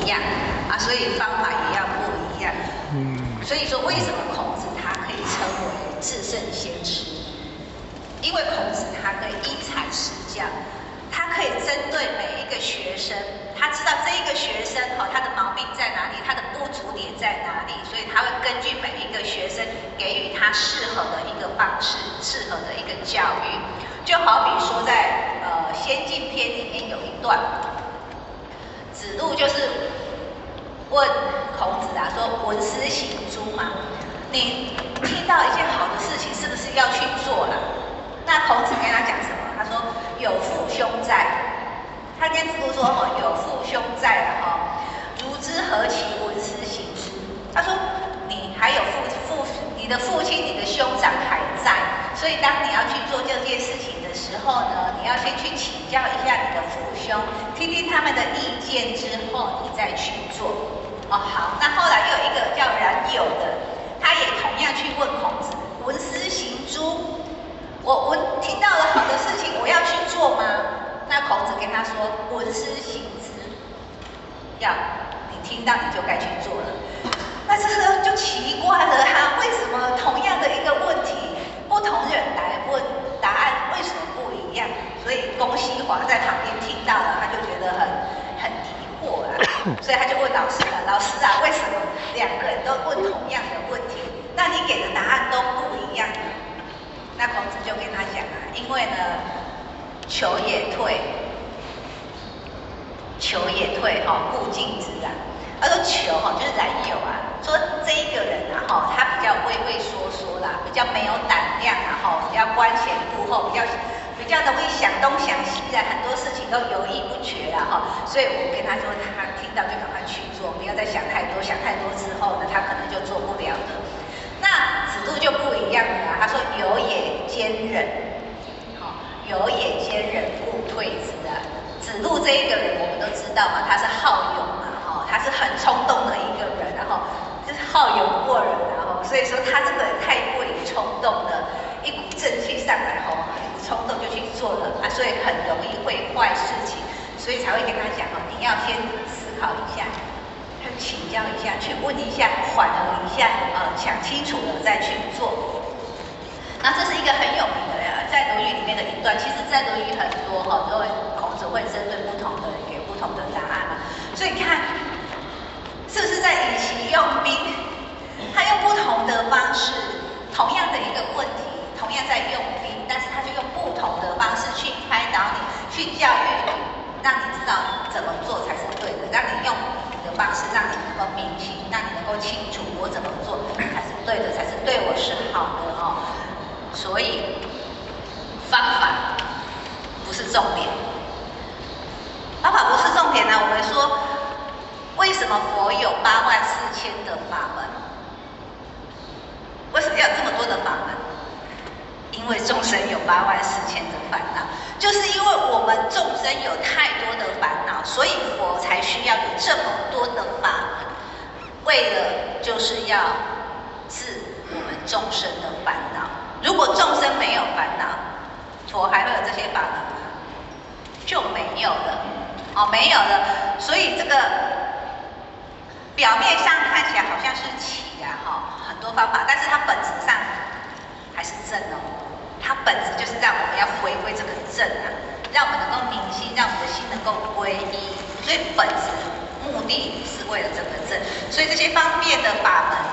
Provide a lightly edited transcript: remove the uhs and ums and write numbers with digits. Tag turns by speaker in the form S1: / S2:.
S1: 样啊，所以方法也要不一样。所以说为什么孔子他可以称为至圣先师？因为孔子他可以因材施教，他可以针对每一个学生，他知道这一个学生他的毛病在哪里，他的不足点在哪里，所以他会根据每一个学生给予他适合的一个方式，适合的一个教育。就好比说在先进篇里面有一段，子路就是问孔子啊，说闻思行诸嘛，你听到一件好的事情，是不是要去做了？那孔子跟他讲什么？他说有父兄在，他跟子路说有父兄在了如之何其闻思行之？他说你还有你的父亲、你的兄长还在，所以当你要去做这件事情的时候呢，你要先去请教一下你的父兄，听听他们的意见之后，你再去做。好，那后来又有一个叫冉有的，他也同样去问孔子：闻思行诸？我听到了好的事情，我要去做吗？那孔子跟他说：闻思行之。要你听到你就该去做了。那这个就奇怪了为什么同样的一个问题，不同人来问，答案为什么不一样？所以公西华在旁边听到了，他就觉得很疑惑所以他就问老师了：老师啊，为什么两个人都问同样的问题，那你给的答案都不一样？那孔子就跟他讲因为呢，求也退，故尽之他说求就是冉有说这一个人他比较畏畏缩缩啦，比较没有胆量比较观前顾后，比较容易想东想西的，很多事情都犹豫不决啦所以我跟他说，他听到就赶快去做，不要再想太多，想太多之后呢，他可能就做不了的。那子路就不一样了他说有也坚忍，有也坚忍，故退之子路这一个人，我们都知道他是好勇他是很冲动的一个人，就是好勇过人所以说他这个人太过于冲动了，一股正气上来一股冲动就去做了所以很容易会坏事情，所以才会跟他讲你要先思考一下，去请教一下，去问一下，缓和一下想清楚了再去做。那这是一个很有名的在《论语》里面的一段，其实在《论语》很多都会孔子会针对不同的人给不同的答案所以你看是不是在以其用兵？他用不同的方式，同样的一个问题，同样在用兵，但是他就用不同的方式去开导你，去教育你，让你知道怎么做才是对的，让你用你的方式，让你能够明清，让你能够清楚我怎么做才是对的，才是对我是好的所以方法不是重点，方法不是重点我们说为什么佛有84000的法门？为什么要有这么多的法门？因为众生有84000的烦恼，就是因为我们众生有太多的烦恼，所以佛才需要有这么多的法门，为了就是要治我们众生的烦恼。如果众生没有烦恼，佛还会有这些法门吗？就没有了没有了。所以这个表面上看起来好像是奇很多方法，但是它本质上还是正它本质就是让我们要回归这个正让我们能够明心，让我们的心能够归一，所以本质目的是为了这个正，所以这些方便的法门